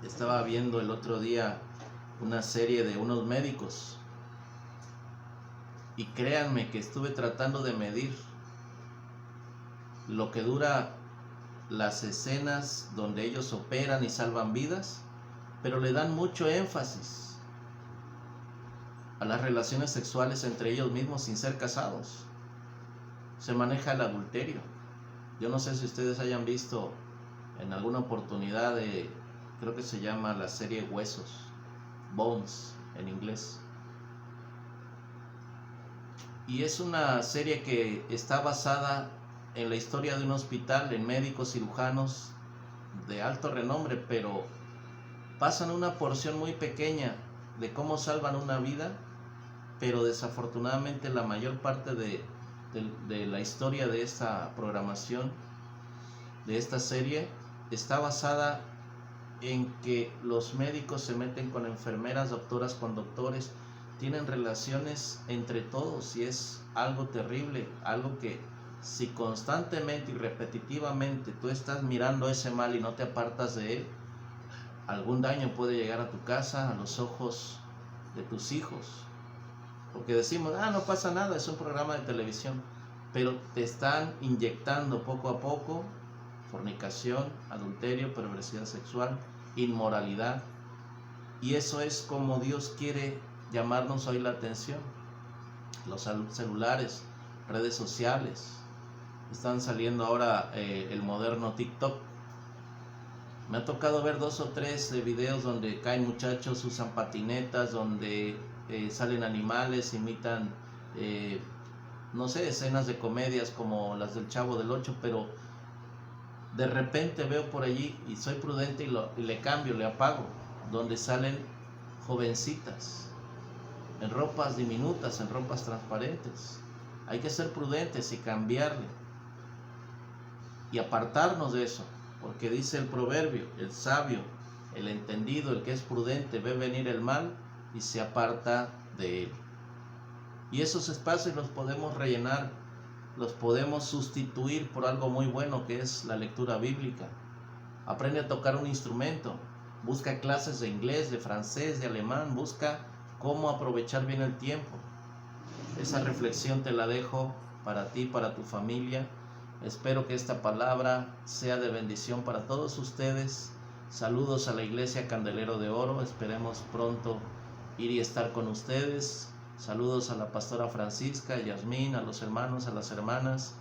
Estaba viendo el otro día una serie de unos médicos y créanme que estuve tratando de medir lo que dura las escenas donde ellos operan y salvan vidas, pero le dan mucho énfasis a las relaciones sexuales entre ellos mismos sin ser casados. Se maneja el adulterio. Yo no sé si ustedes hayan visto en alguna oportunidad creo que se llama la serie Huesos, Bones en inglés. Y es una serie que está basada en la historia de un hospital, en médicos cirujanos de alto renombre, pero pasan una porción muy pequeña de cómo salvan una vida, pero desafortunadamente la mayor parte de la historia de esta programación, de esta serie, está basada en que los médicos se meten con enfermeras, doctoras con doctores, tienen relaciones entre todos y es algo terrible, algo que si constantemente y repetitivamente tú estás mirando ese mal y no te apartas de él, algún daño puede llegar a tu casa, a los ojos de tus hijos. Porque decimos, no pasa nada, es un programa de televisión, pero te están inyectando poco a poco fornicación, adulterio, perversidad sexual, inmoralidad, y eso es como Dios quiere llamarnos hoy la atención. Los celulares, redes sociales, están saliendo ahora el moderno TikTok. Me ha tocado ver 2 o 3 videos donde caen muchachos, usan patinetas, donde salen animales, imitan, no sé, escenas de comedias como las del Chavo del Ocho, pero de repente veo por allí y soy prudente y le cambio, le apago, donde salen jovencitas en ropas diminutas, en ropas transparentes. Hay que ser prudentes y cambiarle y apartarnos de eso, porque dice el proverbio, el sabio, el entendido, el que es prudente, ve venir el mal y se aparta de él. Y esos espacios los podemos rellenar, los podemos sustituir por algo muy bueno que es la lectura bíblica. Aprende a tocar un instrumento, busca clases de inglés, de francés, de alemán, busca cómo aprovechar bien el tiempo. Esa reflexión te la dejo para ti, para tu familia. Espero que esta palabra sea de bendición para todos ustedes. Saludos a la Iglesia Candelero de Oro. Esperemos pronto ir y estar con ustedes. Saludos a la pastora Francisca, a Yasmín, a los hermanos, a las hermanas,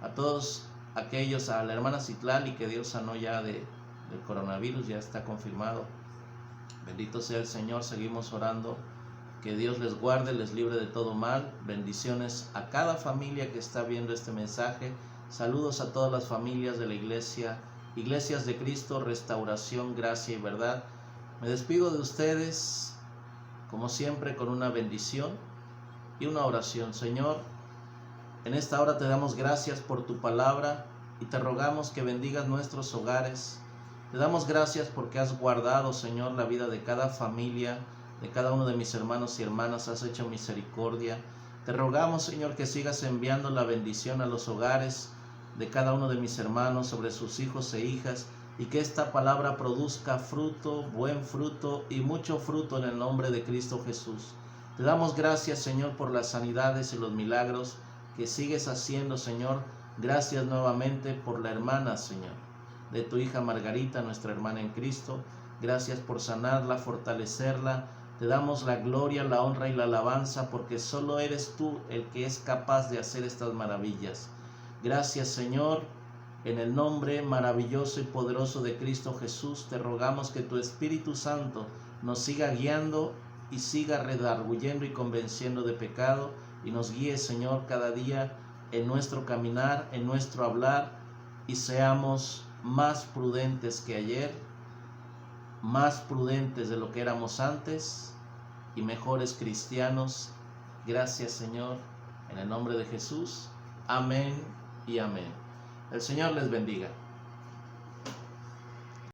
a todos aquellos, a la hermana Citlali, que Dios sanó ya del coronavirus, ya está confirmado. Bendito sea el Señor, seguimos orando. Que Dios les guarde, les libre de todo mal. Bendiciones a cada familia que está viendo este mensaje. Saludos a todas las familias de la iglesia, Iglesias de Cristo, Restauración, Gracia y Verdad. Me despido de ustedes, como siempre, con una bendición y una oración. Señor, en esta hora te damos gracias por tu palabra y te rogamos que bendigas nuestros hogares. Te damos gracias porque has guardado, Señor, la vida de cada familia, de cada uno de mis hermanos y hermanas, has hecho misericordia. Te rogamos, Señor, que sigas enviando la bendición a los hogares de cada uno de mis hermanos, sobre sus hijos e hijas, y que esta palabra produzca fruto, buen fruto y mucho fruto en el nombre de Cristo Jesús. Te damos gracias, Señor, por las sanidades y los milagros que sigues haciendo, Señor. Gracias nuevamente por la hermana, Señor, de tu hija Margarita, nuestra hermana en Cristo. Gracias por sanarla, fortalecerla. Te damos la gloria, la honra y la alabanza, porque solo eres tú el que es capaz de hacer estas maravillas. Gracias, Señor. En el nombre maravilloso y poderoso de Cristo Jesús, te rogamos que tu Espíritu Santo nos siga guiando y siga redarguyendo y convenciendo de pecado, y nos guíe, Señor, cada día en nuestro caminar, en nuestro hablar, y seamos más prudentes que ayer, más prudentes de lo que éramos antes y mejores cristianos. Gracias, Señor, en el nombre de Jesús. Amén y amén. El Señor les bendiga.